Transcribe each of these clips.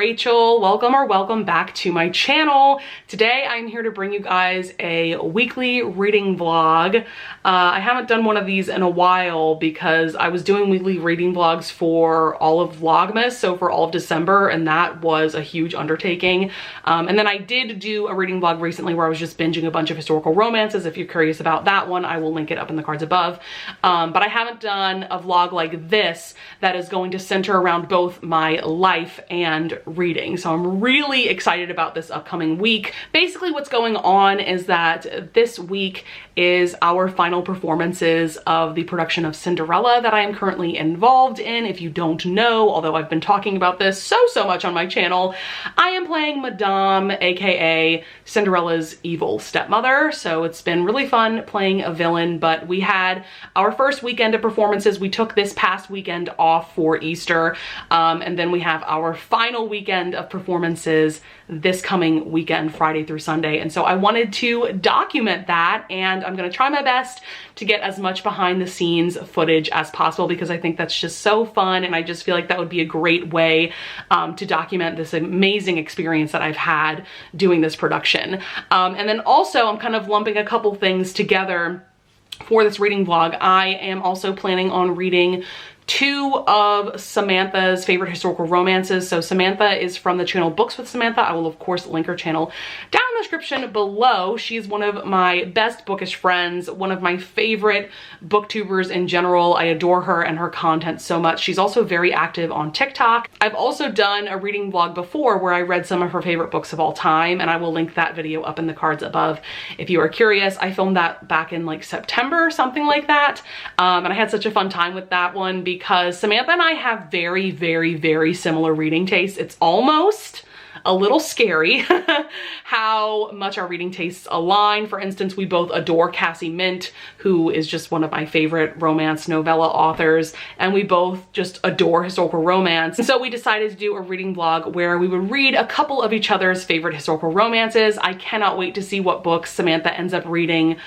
Rachel. Welcome or welcome back to my channel. Today I'm here to bring you guys a weekly reading vlog. I haven't done one of these in a while because I was doing weekly reading vlogs for all of Vlogmas, so for all of December, and that was a huge undertaking. And then I did do a reading vlog recently where I was just binging a bunch of historical romances. If you're curious about that one, I will link it up in the cards above. But I haven't done a vlog like this that is going to center around both my life and reading. So I'm really excited about this upcoming week. Basically what's going on is that this week is our final performances of the production of Cinderella that I am currently involved in. If you don't know, although I've been talking about this so much on my channel, I am playing Madame, aka Cinderella's evil stepmother. So it's been really fun playing a villain, but we had our first weekend of performances. We took this past weekend off for Easter, and then we have our final weekend of performances this coming weekend, Friday through Sunday. And so I wanted to document that, and I'm gonna try my best to get as much behind the scenes footage as possible because I think that's just so fun, and I just feel like that would be a great way to document this amazing experience that I've had doing this production. And then also I'm kind of lumping a couple things together for this reading vlog. I am also planning on reading two of Samantha's favorite historical romances. So Samantha is from the channel Books with Samantha. I will of course link her channel down in the description below. She's one of my best bookish friends, one of my favorite booktubers in general. I adore her and her content so much. She's also very active on TikTok. I've also done a reading vlog before where I read some of her favorite books of all time, and I will link that video up in the cards above if you are curious. I filmed that back in like September or something like that, and I had such a fun time with that one because Samantha and I have very similar reading tastes. It's almost a little scary how much our reading tastes align. For instance, we both adore Cassie Mint, who is just one of my favorite romance novella authors, and we both just adore historical romance. And so we decided to do a reading vlog where we would read a couple of each other's favorite historical romances. I cannot wait to see what books Samantha ends up reading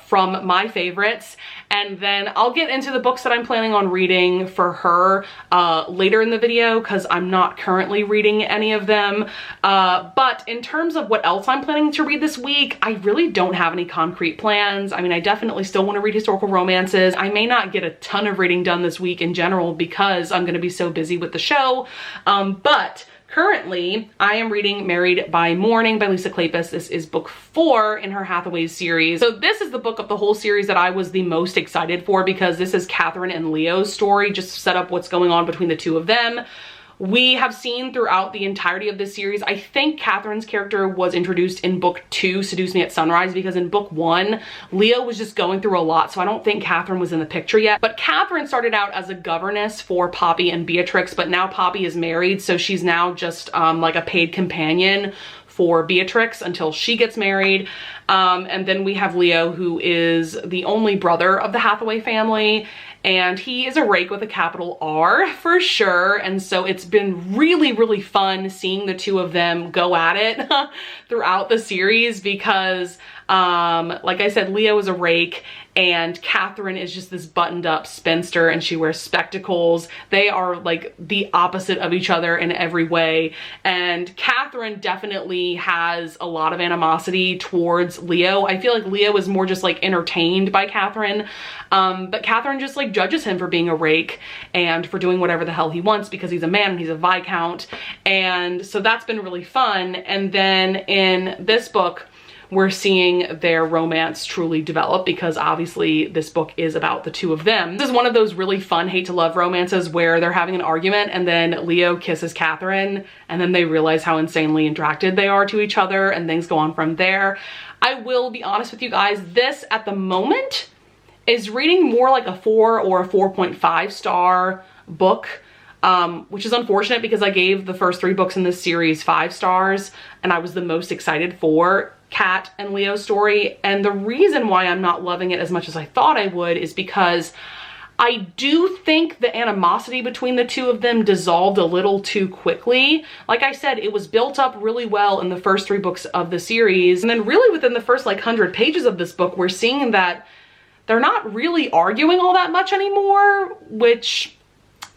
from my favorites. And then I'll get into the books that I'm planning on reading for her later in the video because I'm not currently reading any of them. But in terms of what else I'm planning to read this week, I really don't have any concrete plans. I mean, I definitely still want to read historical romances. I may not get a ton of reading done this week in general because I'm going to be so busy with the show. But currently, I am reading Married by Morning by Lisa Kleypas. This is book 4 in her Hathaway's series. So this is the book of the whole series that I was the most excited for because this is Catherine and Leo's story, just to set up what's going on between the two of them. We have seen throughout the entirety of this series, I think Catherine's character was introduced in book 2, Seduce Me at Sunrise, because in book 1, Leo was just going through a lot, so I don't think Catherine was in the picture yet. But Catherine started out as a governess for Poppy and Beatrix, but now Poppy is married, so she's now just like a paid companion for Beatrix until she gets married. And then we have Leo, who is the only brother of the Hathaway family, and he is a rake with a capital R for sure. And so it's been really fun seeing the two of them go at it throughout the series because like I said, Leo is a rake and Catherine is just this buttoned up spinster and she wears spectacles. They are like the opposite of each other in every way. And Catherine definitely has a lot of animosity towards Leo. I feel like Leo is more just like entertained by Catherine. But Catherine just like judges him for being a rake and for doing whatever the hell he wants because he's a man and he's a viscount. And so that's been really fun. And then in this book, we're seeing their romance truly develop because obviously this book is about the two of them. This is one of those really fun hate to love romances where they're having an argument and then Leo kisses Catherine and then they realize how insanely attracted they are to each other and things go on from there. I will be honest with you guys, this at the moment is reading more like a 4 or a 4.5 star book. Which is unfortunate because I gave the first 3 books in this series 5 stars and I was the most excited for Cat and Leo's story. And the reason why I'm not loving it as much as I thought I would is because I do think the animosity between the two of them dissolved a little too quickly. Like I said, it was built up really well in the first 3 books of the series. And then really within the first like 100 pages of this book, we're seeing that they're not really arguing all that much anymore, which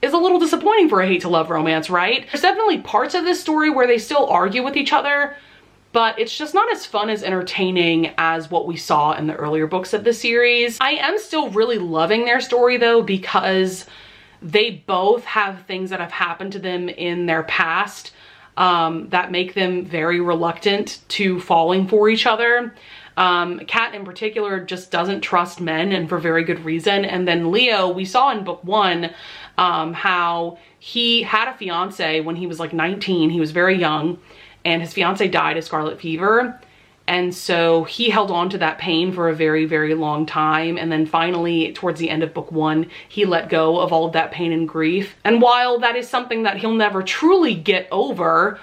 is a little disappointing for a hate to love romance, right? There's definitely parts of this story where they still argue with each other, but it's just not as fun as entertaining as what we saw in the earlier books of the series. I am still really loving their story though, because they both have things that have happened to them in their past that make them very reluctant to falling for each other. Kat in particular just doesn't trust men, and for very good reason. And then Leo, we saw in book 1 how he had a fiance when he was like 19. He was very young, and his fiance died of scarlet fever. And so he held on to that pain for a very, very long time. And then finally, towards the end of book 1, he let go of all of that pain and grief. And while that is something that he'll never truly get over,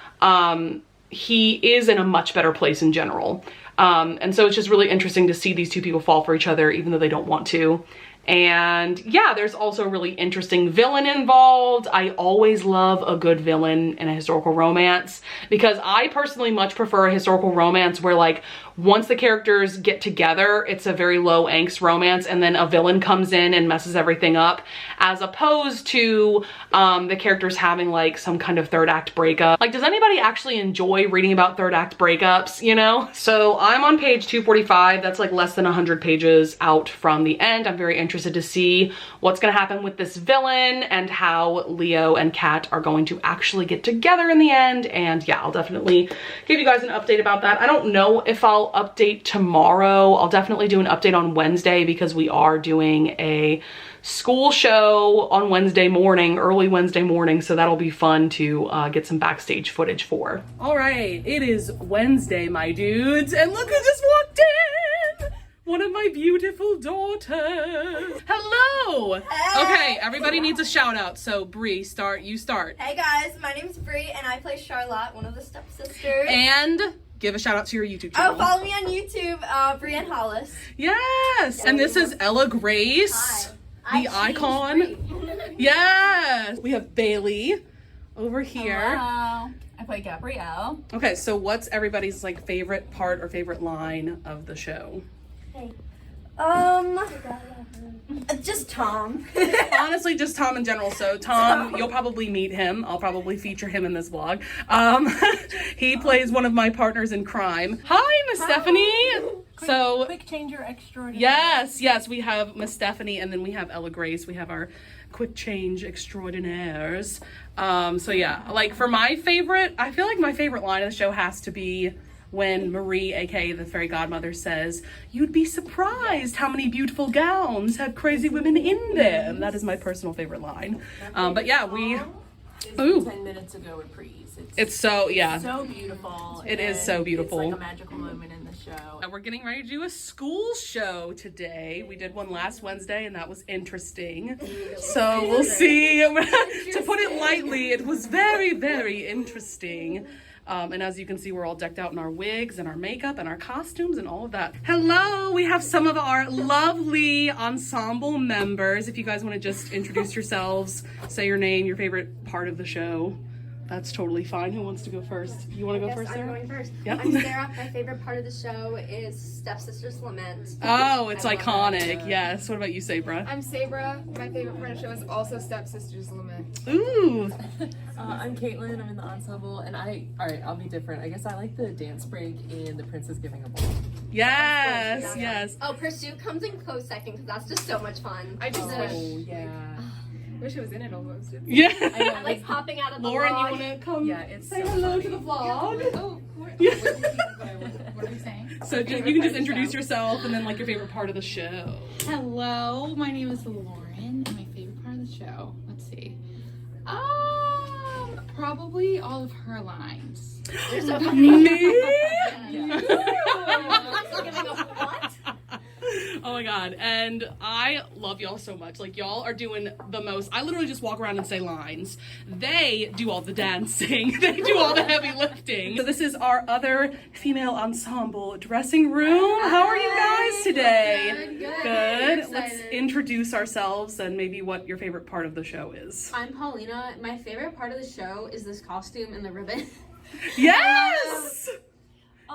he is in a much better place in general. And so it's just really interesting to see these two people fall for each other, even though they don't want to. And yeah, there's also a really interesting villain involved. I always love a good villain in a historical romance, because I personally much prefer a historical romance where, like, once the characters get together, it's a very low angst romance, and then a villain comes in and messes everything up, as opposed to the characters having like some kind of third act breakup. Like, does anybody actually enjoy reading about third act breakups, you know? So I'm on page 245. That's like less than 100 pages out from the end. I'm very interested to see what's gonna happen with this villain and how Leo and Kat are going to actually get together in the end. And yeah, I'll definitely give you guys an update about that. I don't know if I'll update tomorrow. I'll definitely do an update on Wednesday, because we are doing a school show on Wednesday morning, early Wednesday morning, so that'll be fun to get some backstage footage for. All right, it is Wednesday, my dudes, and look who just walked in! One of my beautiful daughters. Hello! Hey. Okay, everybody needs a shout out, so Bree, you start. Hey guys, my name's Bree and I play Charlotte, one of the stepsisters. And give a shout out to your YouTube channel. Oh, follow me on YouTube, Brienne Hollis. Yes, and this is Ella Grace. Hi. The icon. Yes. We have Bailey over here. Hello. I play Gabrielle. Okay, so what's everybody's like favorite part or favorite line of the show? Hey. Just Tom. Honestly, just Tom in general. So Tom, you'll probably meet him. I'll probably feature him in this vlog. He plays one of my partners in crime. Hi, Miss Stephanie. So Quick changer extraordinary. yes, we have Miss Stephanie, and then we have Ella Grace. We have our quick change extraordinaires. So yeah, like for my favorite, I feel like my favorite line of the show has to be when Marie, aka the fairy godmother, says, "You'd be surprised how many beautiful gowns have crazy women in them." That is my personal favorite line. But yeah, we... Ooh. 10 minutes ago reprise. It's so, yeah. So beautiful. It is so beautiful. It's like a magical moment in the show. And we're getting ready to do a school show today. We did one last Wednesday and that was interesting. So we'll see. To put it lightly, it was very, very interesting. And as you can see, we're all decked out in our wigs and our makeup and our costumes and all of that. Hello, we have some of our lovely ensemble members. If you guys want to just introduce yourselves, say your name, your favorite part of the show, that's totally fine. Who wants to go first? You want to go first, Sarah? I'm going first. Yep. I'm Sarah. My favorite part of the show is Stepsister's Lament. Oh, it's I love iconic. Yes. What about you, Sabra? I'm Sabra. My favorite part of the show is also Stepsister's Lament. Ooh. I'm Caitlin. I'm in the ensemble, and alright, I'll be different. I guess I like the dance break and the princess giving a ball. Yes, yes. Oh, Pursuit comes in close second because that's just so much fun. I just wish I was in it almost. Yeah. I like popping out of the Lauren, vlog. you want to come it's say so hello funny. to the vlog? Oh, What are we saying? So you can just introduce yourself and then like your favorite part of the show. Hello, my name is Lauren, and my favorite part of the show, let's see. Probably all of her lines. You're so funny. Me? What? Oh my god, and I love y'all so much. Like, y'all are doing the most. I literally just walk around and say lines. They do all the dancing. They do all the heavy lifting. So this is our other female ensemble dressing room. How are you guys today? Good. Let's introduce ourselves and maybe what your favorite part of the show is. I'm Paulina. My favorite part of the show is this costume and the ribbon. Yes!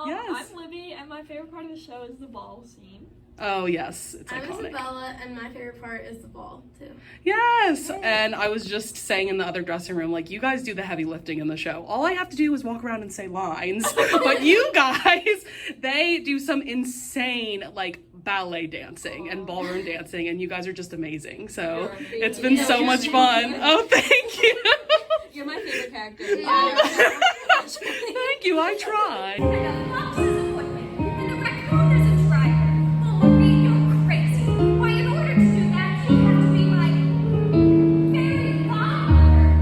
Yes. I'm Libby, and my favorite part of the show is the ball scene. Oh yes, it's I'm iconic. Isabella, and my favorite part is the ball too. Yes, and I was just saying in the other dressing room, like, you guys do the heavy lifting in the show. All I have to do is walk around and say lines. But you guys, they do some insane, like, ballet dancing and ballroom dancing, and you guys are just amazing. So it's been so much fun. Oh, thank you. You're my favorite character. Thank you, I tried. I got fox's appointment, and a raccoon is a driver. Oh, Marie, you're crazy. Why, in order to do that, you have to be my fairy godmother.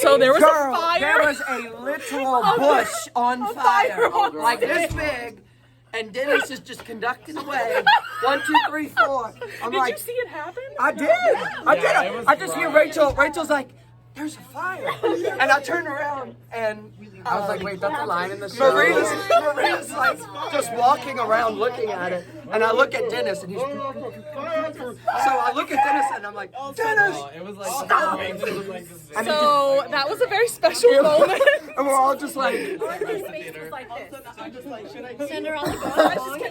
So there was a Girl, fire. there was a literal bush on fire, like this big, and Dennis is just conducting away. 1, 2, 3, 4. I'm Did like, you see it happen? I did. I just hear Rachel. Rachel's like, there's a fire, and I turned around and I was like, wait, that's a line in the show. Maria's like just walking around looking at it, and I look at Dennis, and he's. So I look at Dennis, and I'm like, Dennis, stop! So that was a very special moment. And we're all just like, Cinderella going along.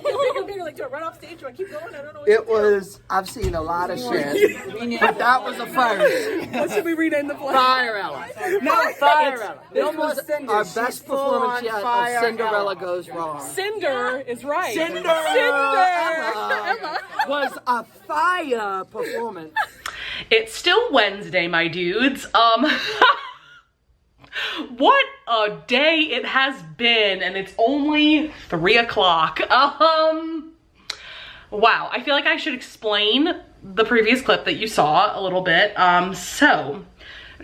it was. I've seen a lot of shit, but that was a first. What should we rename the play? Firella. No, Firella. This was our best performance yet of Cinderella Goes Wrong. Cinder is right. Cinderella was a fire performance. It's still Wednesday, my dudes. What a day it has been, and it's only 3 o'clock. Wow, I feel like I should explain the previous clip that you saw a little bit. So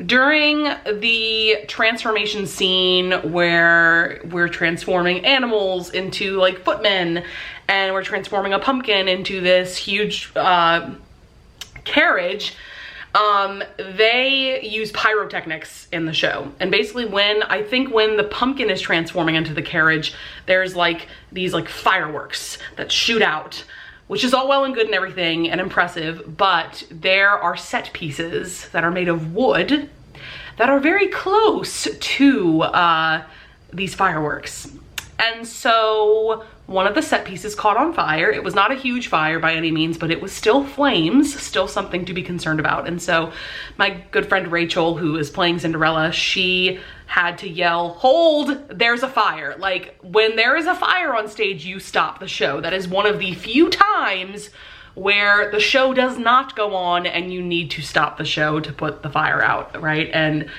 during the transformation scene where we're transforming animals into like footmen, and we're transforming a pumpkin into this huge carriage, they use pyrotechnics in the show. And basically when the pumpkin is transforming into the carriage, there's like these like fireworks that shoot out, which is all well and good and everything and impressive, but there are set pieces that are made of wood that are very close to these fireworks. And so one of the set pieces caught on fire. It was not a huge fire by any means, but it was still flames, still something to be concerned about. And so my good friend Rachel, who is playing Cinderella, she had to yell, "Hold, there's a fire." Like, when there is a fire on stage, you stop the show. That is one of the few times where the show does not go on and you need to stop the show to put the fire out, right? And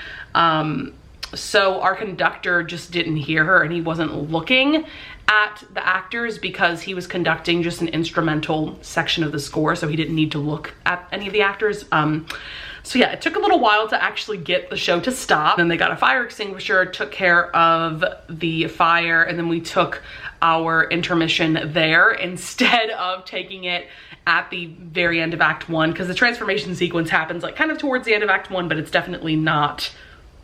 so our conductor just didn't hear her, and he wasn't looking at the actors because he was conducting just an instrumental section of the score, so he didn't need to look at any of the actors. So yeah, it took a little while to actually get the show to stop. Then they got a fire extinguisher, took care of the fire, and then we took our intermission there instead of taking it at the very end of Act 1, because the transformation sequence happens like kind of towards the end of Act 1, but it's definitely not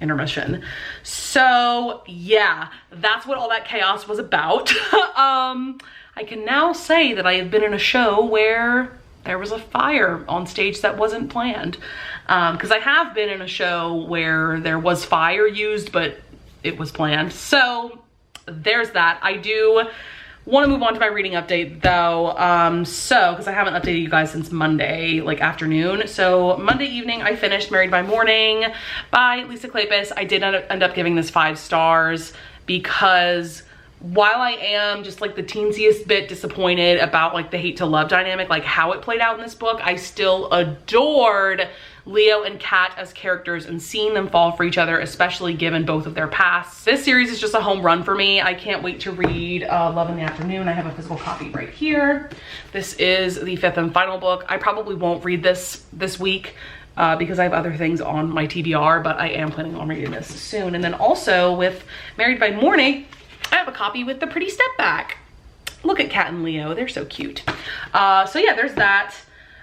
intermission. So yeah, that's what all that chaos was about. I can now say that I have been in a show where there was a fire on stage that wasn't planned. Because I have been in a show where there was fire used, but it was planned. So there's that. I do want to move on to my reading update though. Because I haven't updated you guys since Monday, like afternoon. So Monday evening, I finished Married by Morning by Lisa Kleypas. I did end up giving this 5 stars because while I am just like the teensiest bit disappointed about like the hate to love dynamic, like how it played out in this book, I still adored Leo and Kat as characters and seeing them fall for each other, especially given both of their pasts. This series is just a home run for me. I can't wait to read Love in the Afternoon. I have a physical copy right here. This is the 5th and final book. I probably won't read this week because I have other things on my TBR, but I am planning on reading this soon. And then also with Married by Morning, I have a copy with the pretty step back. Look at Kat and Leo, they're so cute. So yeah, there's that.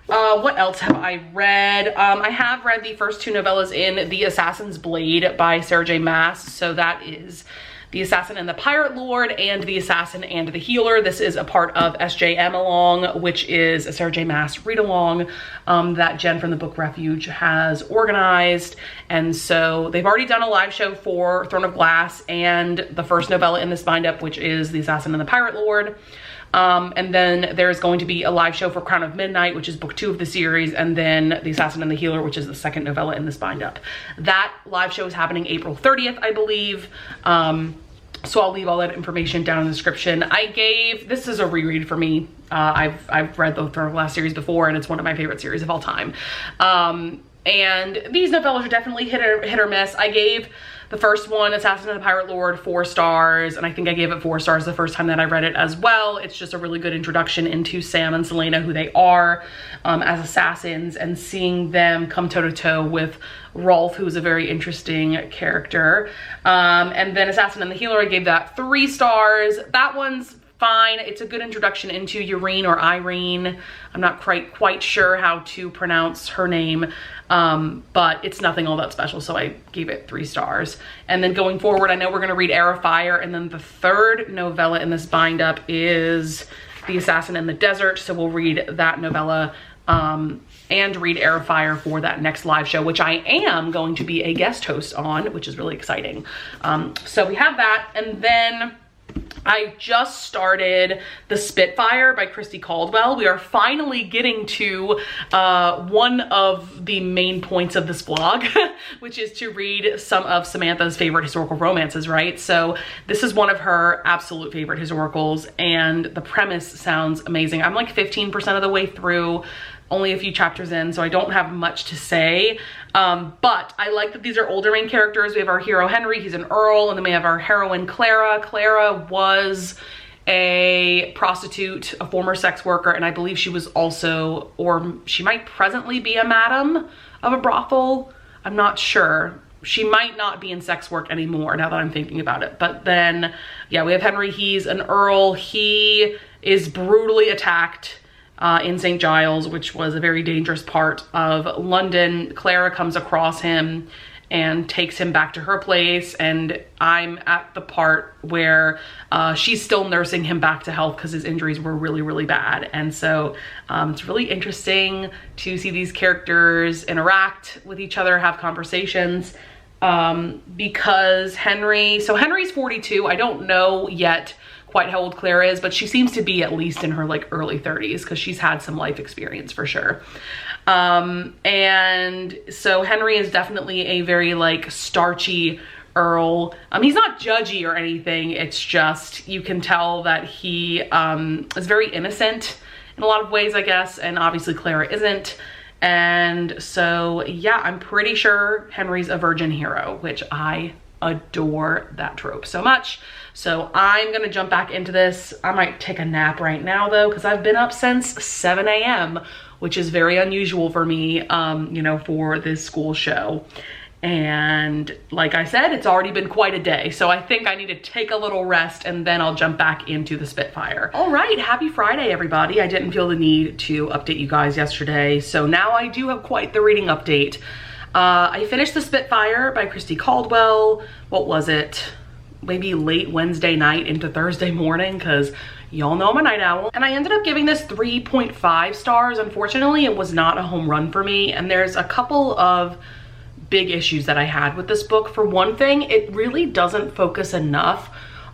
What else have I read? I have read the first 2 novellas in The Assassin's Blade by Sarah J. Maas. So that is The Assassin and the Pirate Lord and The Assassin and the Healer. This is a part of SJM Along, which is a Sarah J. Maas read-along that Jen from the Book Refuge has organized. And so they've already done a live show for Throne of Glass and the first novella in this bind-up, which is The Assassin and the Pirate Lord. And then there's going to be a live show for Crown of Midnight, which is book 2 of the series, and then The Assassin and the Healer, which is the second novella in this bind-up. That live show is happening April 30th, I believe. So I'll leave all that information down in the description. This is a reread for me. I've read the Throne of Glass series before, and it's one of my favorite series of all time. And these novellas are definitely hit or miss. I gave the first one, Assassin and the Pirate Lord, 4 stars, and I think I gave it 4 stars the first time that I read it as well. It's just a really good introduction into Sam and Selena, who they are as assassins, and seeing them come toe-to-toe with Rolf, who's a very interesting character. And then Assassin and the Healer, I gave that 3 stars. That one's fine. It's a good introduction into Irene or Irene. I'm not quite sure how to pronounce her name, but it's nothing all that special, so I gave it 3 stars. And then going forward, I know we're gonna read Air of Fire, and then the third novella in this bind-up is The Assassin in the Desert, so we'll read that novella and read Air of Fire for that next live show, which I am going to be a guest host on, which is really exciting. So we have that, and then I just started The Spitfire by Christy Caldwell. We are finally getting to one of the main points of this vlog, which is to read some of Samantha's favorite historical romances, right? So this is one of her absolute favorite historicals, and the premise sounds amazing. I'm like 15% of the way through, only a few chapters in, so I don't have much to say. But I like that these are older main characters. We have our hero Henry, he's an earl, and then we have our heroine Clara. Clara was a prostitute, a former sex worker, and I believe she was also, or she might presently be, a madam of a brothel. I'm not sure. She might not be in sex work anymore now that I'm thinking about it. But then, yeah, we have Henry, he's an earl. He is brutally attacked in St. Giles, which was a very dangerous part of London. Clara comes across him and takes him back to her place, and I'm at the part where she's still nursing him back to health because his injuries were really, really bad. And so it's really interesting to see these characters interact with each other, have conversations, because Henry's 42. I don't know yet quite how old Clara is, but she seems to be at least in her like early 30s because she's had some life experience for sure. And so Henry is definitely a very like starchy earl. He's not judgy or anything. It's just, you can tell that he is very innocent in a lot of ways, I guess. And obviously Clara isn't. And so, yeah, I'm pretty sure Henry's a virgin hero, which I adore that trope so much. So I'm gonna jump back into this. I might take a nap right now though, because I've been up since 7 a.m., which is very unusual for me, you know, for this school show. And like I said, it's already been quite a day. So I think I need to take a little rest, and then I'll jump back into the Spitfire. All right, happy Friday, everybody. I didn't feel the need to update you guys yesterday, so now I do have quite the reading update. I finished The Spitfire by Christy Caldwell. What was it? Maybe late Wednesday night into Thursday morning, because y'all know I'm a night owl. And I ended up giving this 3.5 stars. Unfortunately, it was not a home run for me. And there's a couple of big issues that I had with this book. For one thing, it really doesn't focus enough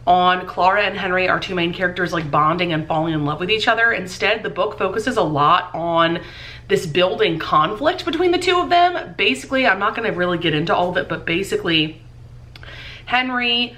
on Clara and Henry, our 2 main characters, like bonding and falling in love with each other. Instead, the book focuses a lot on this building conflict between the 2 of them. Basically, I'm not gonna really get into all of it, but basically, Henry,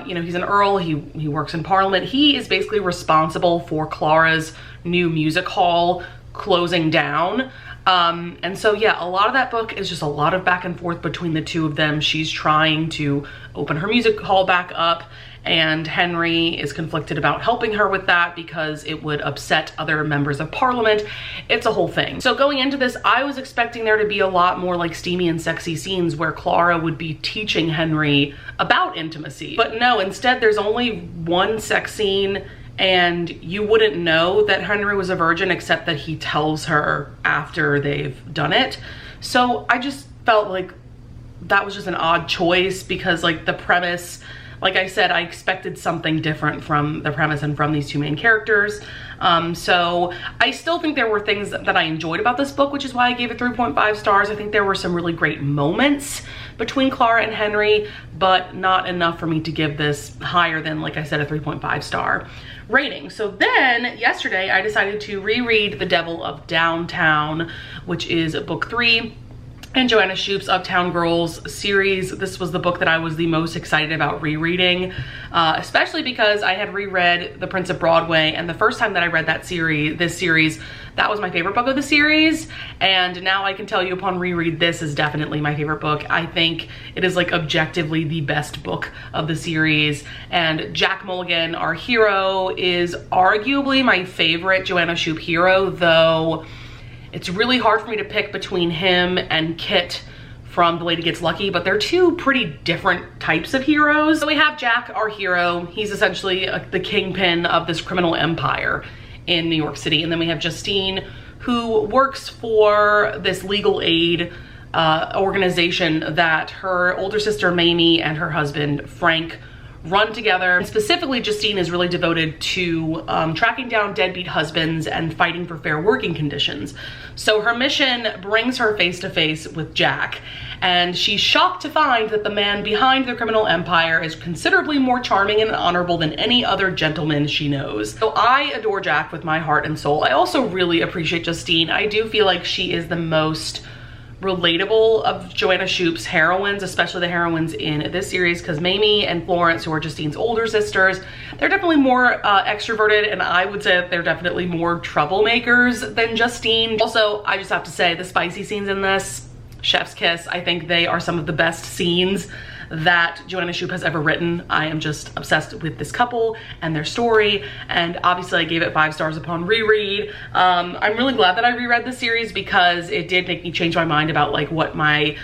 you know, he's an earl, he works in Parliament. He is basically responsible for Clara's new music hall closing down. And so, yeah, a lot of that book is just a lot of back and forth between the 2 of them. She's trying to open her music hall back up, and Henry is conflicted about helping her with that because it would upset other members of Parliament. It's a whole thing. So going into this, I was expecting there to be a lot more like steamy and sexy scenes where Clara would be teaching Henry about intimacy. But no, instead there's only one sex scene and you wouldn't know that Henry was a virgin except that he tells her after they've done it. So I just felt like that was just an odd choice, because like the premise, like I said, I expected something different from the premise and from these two main characters. So I still think there were things that I enjoyed about this book, which is why I gave it 3.5 stars. I think there were some really great moments between Clara and Henry, but not enough for me to give this higher than, like I said, a 3.5 star rating. So then yesterday I decided to reread The Devil of Downtown, which is book 3 in Joanna Shupe's Uptown Girls series. This was the book that I was the most excited about rereading, especially because I had reread The Prince of Broadway, and the first time that I read this series, that was my favorite book of the series. And now I can tell you upon reread, this is definitely my favorite book. I think it is like objectively the best book of the series. And Jack Mulligan, our hero, is arguably my favorite Joanna Shupe hero, though it's really hard for me to pick between him and Kit from The Lady Gets Lucky, but they're two pretty different types of heroes. So we have Jack, our hero. He's essentially the kingpin of this criminal empire in New York City. And then we have Justine, who works for this legal aid organization that her older sister Mamie and her husband Frank run together. And specifically, Justine is really devoted to tracking down deadbeat husbands and fighting for fair working conditions. So her mission brings her face to face with Jack, and she's shocked to find that the man behind the criminal empire is considerably more charming and honorable than any other gentleman she knows. So I adore Jack with my heart and soul. I also really appreciate Justine. I do feel like she is the most relatable of Joanna Shupe's heroines, especially the heroines in this series, because Mamie and Florence, who are Justine's older sisters, they're definitely more extroverted, and I would say that they're definitely more troublemakers than Justine. Also, I just have to say, the spicy scenes in this, chef's kiss, I think they are some of the best scenes that Joanna Shupe has ever written. I am just obsessed with this couple and their story, and obviously I gave it 5 stars upon reread. I'm really glad that I reread the series, because it did make me change my mind about like what my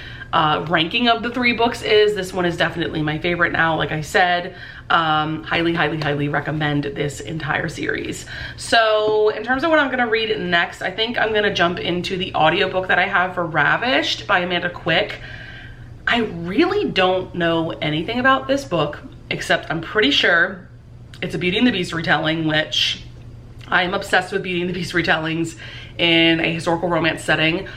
ranking of the 3 books is. This one is definitely my favorite now, like I said. Highly recommend this entire series. So in terms of what I'm gonna read next, I think I'm gonna jump into the audiobook that I have for Ravished by Amanda Quick. I really don't know anything about this book, except I'm pretty sure it's a Beauty and the Beast retelling, which I am obsessed with Beauty and the Beast retellings in a historical romance setting.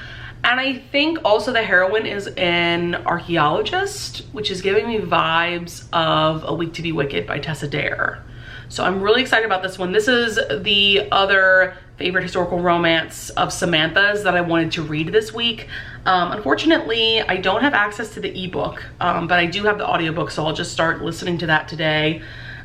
And I think also the heroine is an archaeologist, which is giving me vibes of A Week to Be Wicked by Tessa Dare. So I'm really excited about this one. This is the other favorite historical romance of Samantha's that I wanted to read this week. Unfortunately, I don't have access to the ebook, but I do have the audiobook, so I'll just start listening to that today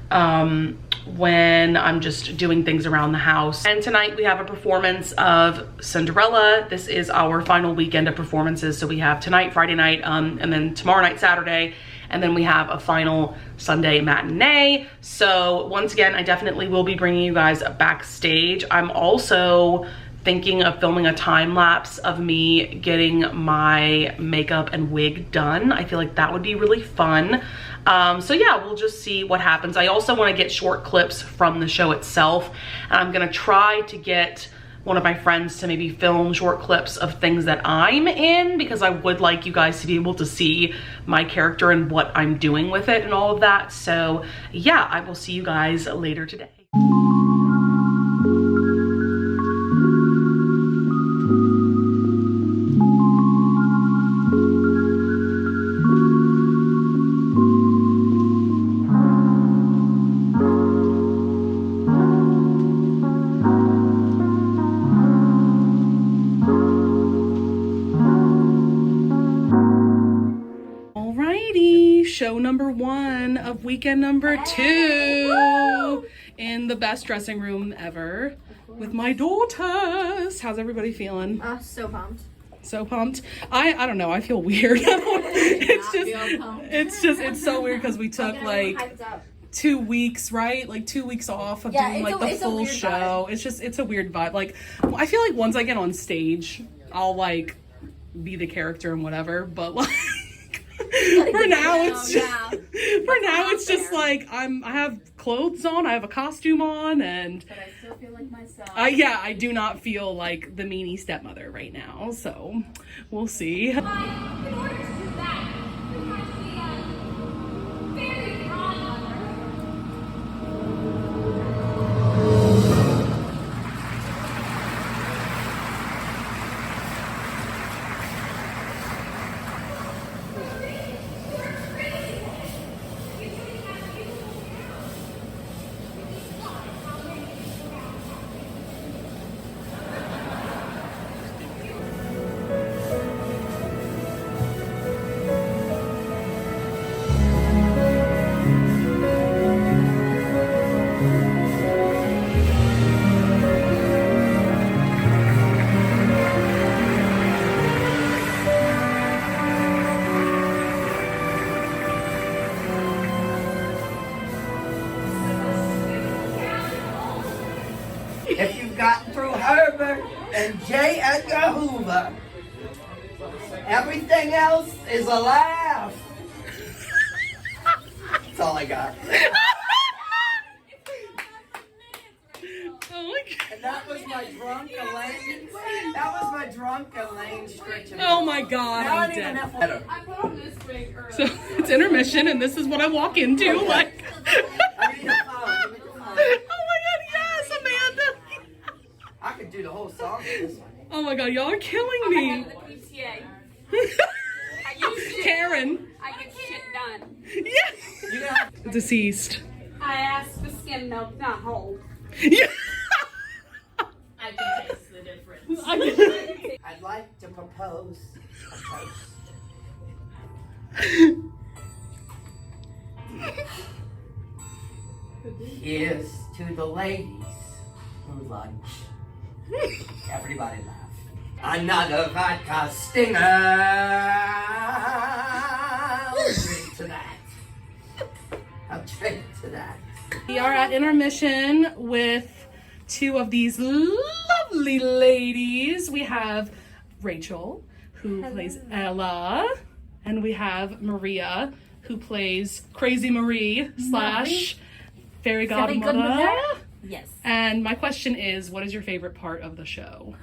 when I'm just doing things around the house. And tonight we have a performance of Cinderella. This is our final weekend of performances. So we have tonight, Friday night, and then tomorrow night, Saturday, and then we have a final Sunday matinee. So once again, I definitely will be bringing you guys backstage. I'm also thinking of filming a time lapse of me getting my makeup and wig done. I feel like that would be really fun. So yeah, we'll just see what happens. I also want to get short clips from the show itself, and I'm gonna try to get one of my friends to maybe film short clips of things that I'm in, because I would like you guys to be able to see my character and what I'm doing with it and all of that. So yeah, I will see you guys later today. Show number 1 of weekend number 2 in the best dressing room ever with my daughters. How's everybody feeling? So pumped. So pumped. I don't know, I feel weird. It's so weird because we took like 2 weeks, right? Like 2 weeks off of doing like the full show. Vibe. It's a weird vibe. Like, I feel like once I get on stage, I'll like be the character and whatever, but like For now, it's just, Yeah. for now, it's just like I have clothes on, I have a costume on, and But I still feel like myself. yeah, I do not feel like the meanie stepmother right now. So we'll see. In order to do that, you have to be a very godmother. If you've gotten through Herbert and J. Edgar Hoover, everything else is a laugh. That's all I got. Oh my God. And that was my drunk Elaine. That was my drunk Elaine stretching. Oh my God, Now I I'm need dead. enough water. So it's intermission, and this is what I walk into. Like, I need a phone. Give me the phone. oh my God, yes, Amanda. I could do the whole song with this one. Oh my God, y'all are killing me. Karen. I get shit done. Yes. You gonna have Deceased. I asked for skim milk, not whole. Yeah. I can taste the difference. I'd like to propose a toast. Here's to the ladies who lunch. Everybody laugh. Another vodka stinger. I'll drink to that. I'll drink to that. We are at intermission with two of these lovely ladies. We have Rachel, who plays Ella, and we have Maria, who plays Crazy Marie / Fairy Godmother. Yes. And my question is, what is your favorite part of the show?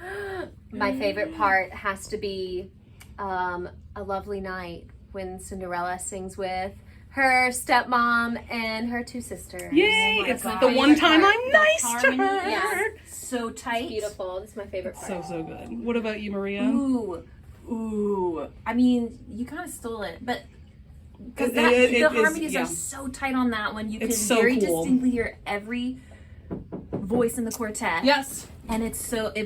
My favorite part has to be A Lovely Night when Cinderella sings with her stepmom and her two sisters. Yay! my It's God. the one time The I'm nice to harmony her. Yes. So tight. Beautiful. This is my favorite part. So good. What about you, Maria? Ooh. I mean, you kind of stole it, but because It- the it is- harmonies yeah. are so tight on that one. You can It's so very cool. distinctly hear every voice in the quartet. Yes. And it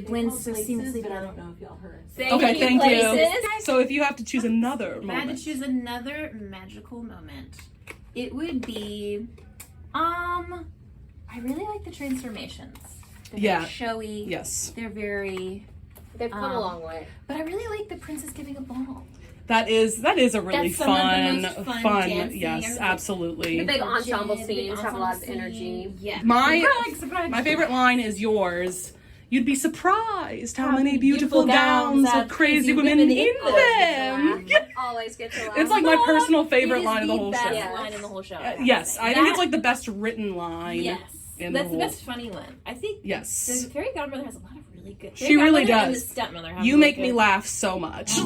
blends so seamlessly. But I don't know if y'all heard. Okay, thank you. Places. So if you have to choose another If I had to moment. choose another magical moment, it would be, I really like the transformations. They're Yeah. very showy. Yes. They're very, They've come a long way. but I really like the princess giving a ball. That is a really That's some of the fun, most fun dancing yes, ever. absolutely. The big ensemble The big scenes have a lot of ensemble energy. scene. Yeah. My Surprise. my favorite line is yours. You'd be surprised how many beautiful gowns of crazy women in them. Always get to laugh. It's like my personal It favorite is line of the whole best show. line in the whole show. Yes, I think it's like the best written line. Yes. in That's the the whole- best funny one. I think Yes. the fairy godmother has a lot of really good. She Fairy really godmother and does. the stepmother have You really make me good- laugh so much.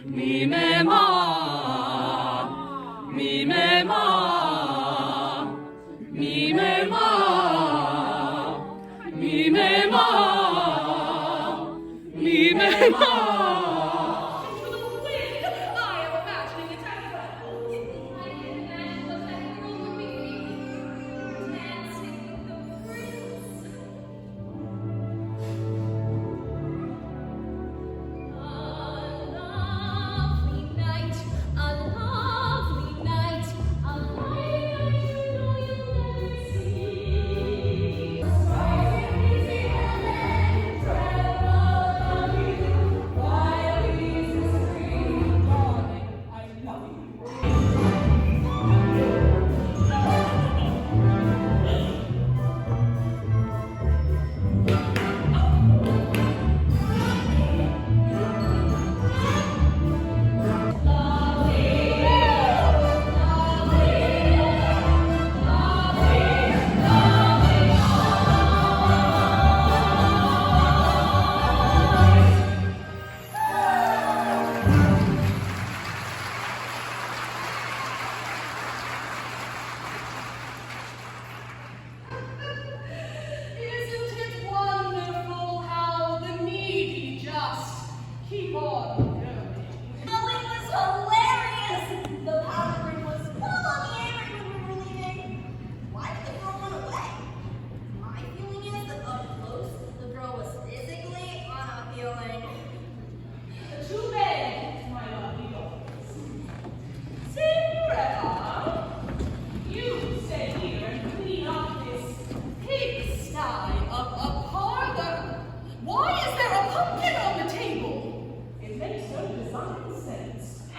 Mi me ma, mi me ma, mi me ma, mi me ma, mi me ma.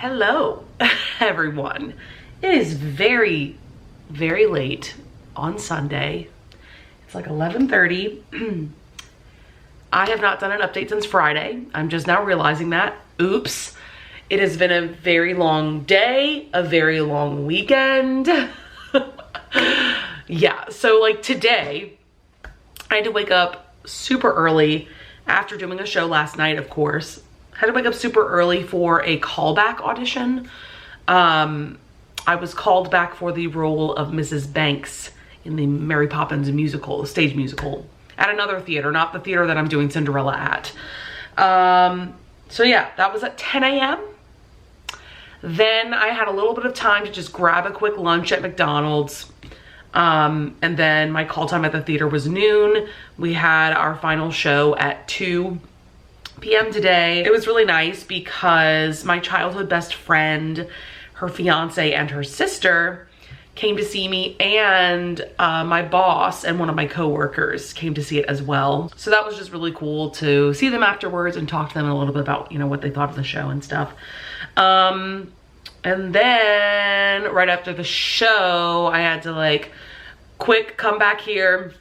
Hello, everyone. It is very, very late on Sunday. It's like 11:30. I have not done an update since Friday. I'm just now realizing that. Oops. It has been a very long day, a very long weekend. Yeah, so like today, I had to wake up super early after doing a show last night, of course. I had to wake up super early for a callback audition. I was called back for the role of Mrs. Banks in the Mary Poppins musical, the stage musical, at another theater, not the theater that I'm doing Cinderella at. So yeah, that was at 10 a.m. Then I had a little bit of time to just grab a quick lunch at McDonald's. And then my call time at the theater was noon. We had our final show at 2 p.m. today. It was really nice because my childhood best friend, her fiance, and her sister came to see me, and my boss and one of my coworkers came to see it as well. So that was just really cool to see them afterwards and talk to them a little bit about, you know, what they thought of the show and stuff. And then right after the show, I had to like quick come back here,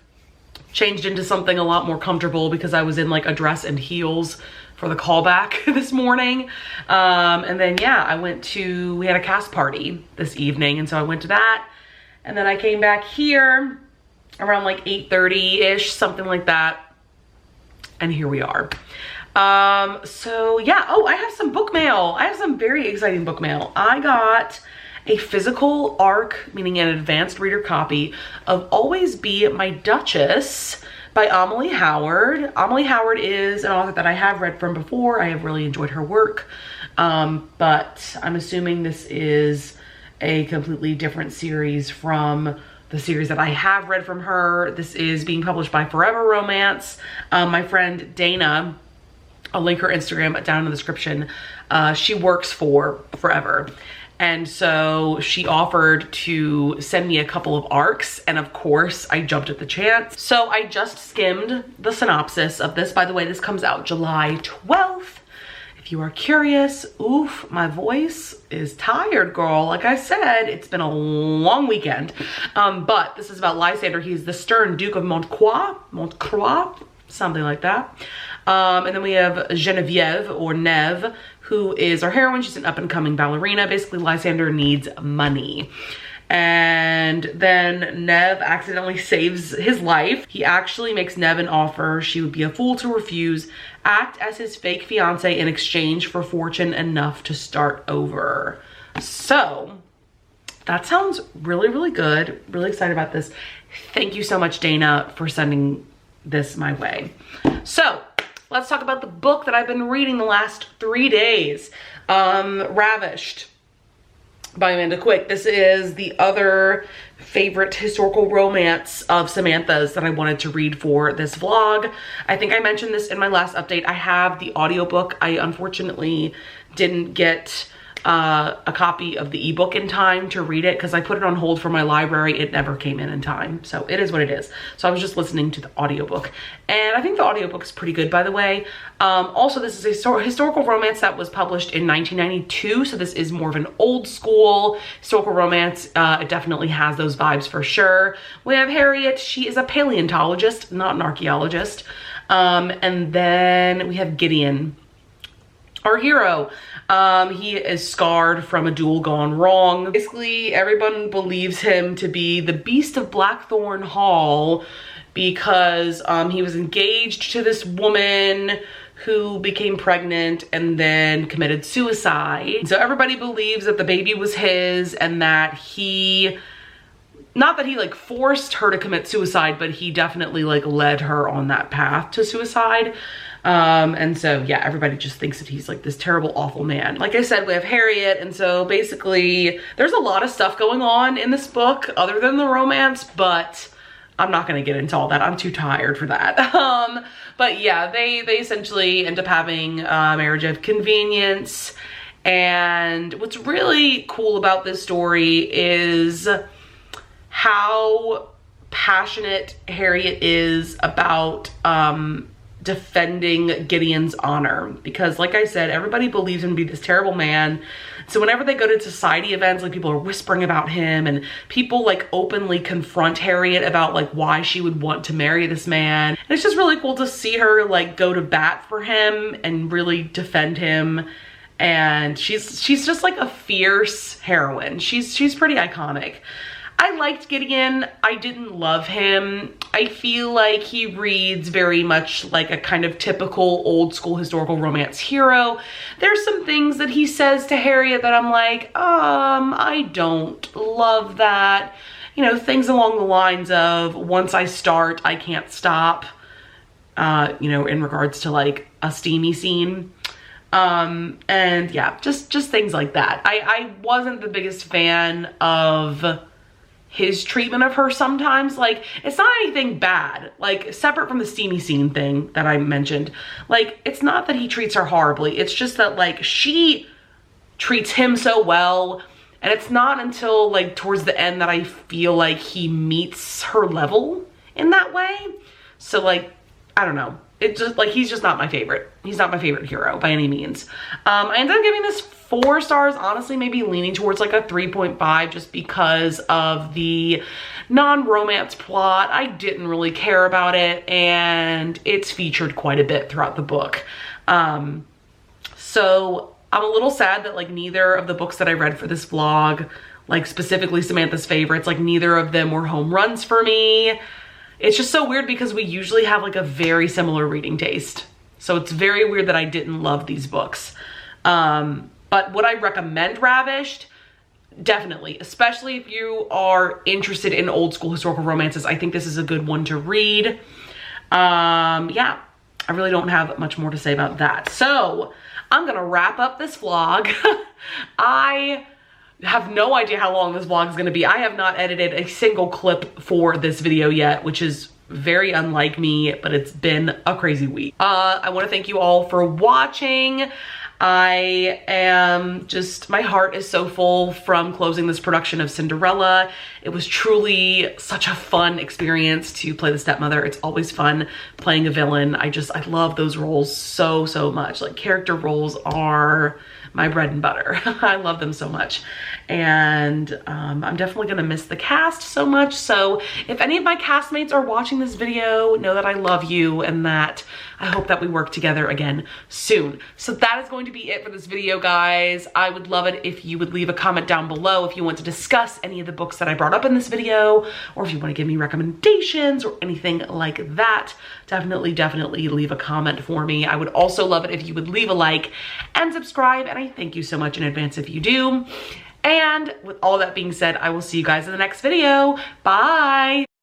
changed into something a lot more comfortable because I was in like a dress and heels for the callback this morning. And then yeah, we had a cast party this evening, and so I went to that. And then I came back here around like 8:30-ish, something like that. And here we are. So yeah, oh, I have some book mail. I have some very exciting book mail. I got a physical ARC, meaning an advanced reader copy of Always Be My Duchess by Amelie Howard. Amelie Howard is an author that I have read from before. I have really enjoyed her work, but I'm assuming this is a completely different series from the series that I have read from her. This is being published by Forever Romance. My friend Dana, I'll link her Instagram down in the description. She works for Forever. And so she offered to send me a couple of ARCs, and of course I jumped at the chance. So I just skimmed the synopsis of this. By the way, this comes out July 12th. If you are curious, oof, my voice is tired, girl. Like I said, it's been a long weekend. But this is about Lysander. He's the stern Duke of Montcroix, something like that. And then we have Genevieve, or Neve, who is our heroine. She's an up-and-coming ballerina. Basically, Lysander needs money. And then Neve accidentally saves his life. He actually makes Neve an offer she would be a fool to refuse, act as his fake fiance in exchange for fortune enough to start over. So that sounds really, really good. Really excited about this. Thank you so much, Dana, for sending this my way. So let's talk about the book that I've been reading the last 3 days. Ravished by Amanda Quick. This is the other favorite historical romance of Samantha's that I wanted to read for this vlog. I think I mentioned this in my last update. I have the audiobook. I unfortunately didn't get a copy of the ebook in time to read it because I put it on hold for my library. It never came in time. So it is what it is. So I was just listening to the audiobook, and I think the audiobook is pretty good, by the way. Also, this is a historical romance that was published in 1992. So this is more of an old school historical romance. It definitely has those vibes for sure. We have Harriet. She is a paleontologist, not an archaeologist. And then we have Gideon, our hero. He is scarred from a duel gone wrong. Basically, everyone believes him to be the Beast of Blackthorn Hall because he was engaged to this woman who became pregnant and then committed suicide. So everybody believes that the baby was his, and that he, not that he like forced her to commit suicide, but he definitely like led her on that path to suicide. And so yeah, everybody just thinks that he's like this terrible, awful man. Like I said, we have Harriet, and so basically there's a lot of stuff going on in this book other than the romance, but I'm not gonna get into all that. I'm too tired for that. But yeah, they essentially end up having a marriage of convenience. And what's really cool about this story is how passionate Harriet is about defending Gideon's honor, because like I said, everybody believes him to be this terrible man. So whenever they go to society events, like people are whispering about him, and people like openly confront Harriet about like why she would want to marry this man. And it's just really cool to see her like go to bat for him and really defend him. And she's just like a fierce heroine. She's pretty iconic. I liked Gideon. I didn't love him. I feel like he reads very much like a kind of typical old school historical romance hero. There's some things that he says to Harriet that I'm like, I don't love that. You know, things along the lines of, once I start, I can't stop, you know, in regards to like a steamy scene. And yeah, just things like that. I wasn't the biggest fan of his treatment of her sometimes. Like, it's not anything bad, like separate from the steamy scene thing that I mentioned. Like, it's not that he treats her horribly, it's just that like she treats him so well, and it's not until like towards the end that I feel like he meets her level in that way. So like, I don't know, it just like, he's just not my favorite. He's not my favorite hero by any means. I ended up giving this 4 stars, honestly maybe leaning towards like a 3.5 just because of the non-romance plot. I didn't really care about it, and it's featured quite a bit throughout the book. So I'm a little sad that like neither of the books that I read for this vlog, like specifically Samantha's favorites, like neither of them were home runs for me. It's just so weird because we usually have like a very similar reading taste. So it's very weird that I didn't love these books. But would I recommend Ravished? Definitely, especially if you are interested in old school historical romances. I think this is a good one to read. Yeah, I really don't have much more to say about that. So I'm gonna wrap up this vlog. I have no idea how long this vlog is gonna be. I have not edited a single clip for this video yet, which is very unlike me, but it's been a crazy week. I wanna thank you all for watching. I am just, my heart is so full from closing this production of Cinderella. It was truly such a fun experience to play the stepmother. It's always fun playing a villain. I love those roles so much. Like, character roles are my bread and butter. I love them so much. And I'm definitely gonna miss the cast so much. So if any of my castmates are watching this video, know that I love you and that I hope that we work together again soon. So that is going to be it for this video, guys. I would love it if you would leave a comment down below if you want to discuss any of the books that I brought up in this video, or if you want to give me recommendations or anything like that. Definitely leave a comment for me. I would also love it if you would leave a like and subscribe, and I thank you so much in advance if you do. And with all that being said, I will see you guys in the next video. Bye!